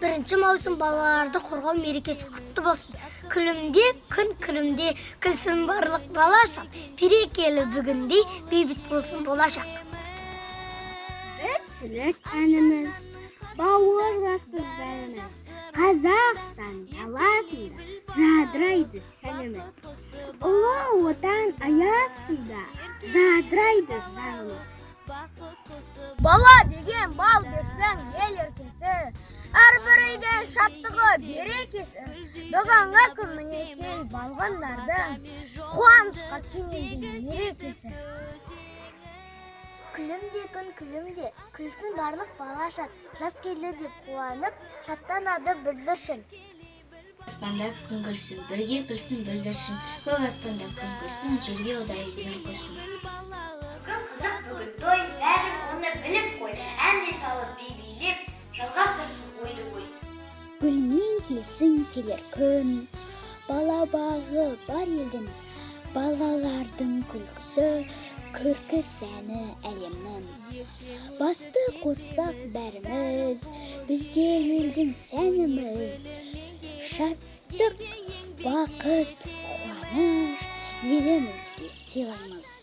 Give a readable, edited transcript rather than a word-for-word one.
1 маусым балаларды қорғау мерекесі құтты болсын. Күлімде, күн күлімде, күлсін барлық балашық. Берекелі бүгінде бейбіт болсын болашақ. Бітшілік әніміз, бауырласпыз бәріміз. Қазақстан даласында жадырайды сәніміз. Ұлы отан аясында жадырайды жанымыз. Бала деген бал берсең ел еркесі, әрбір үйден шаттығы берекесі. Бүгінгі күн мінекей балғындардың қуанышқа кенелген мерекесі. Күлімде күн күлімде, күлсін барлық балаша, жас келді деп қуанып, шаттанады бүлдіршін. Аспанда күн күлсін, бірге күлсін бүлдіршін, көк аспанда күн күлсін, жерге ұдайы нұр күлсін. Бүгін қызық, бүгін той, бәрің оны біліп қой, әнде салып би-билеп, жалғастырсын ойды ой. Гүлмен келсін келер күн, бала бағы бар елдің, балалардың күлкісі, көркі сәні әлемнің. Басты қоссақ бәріміз, бізге елдің сәніміз. Шаттық, бақыт, қуаныш, елімізге сыйлаймыз.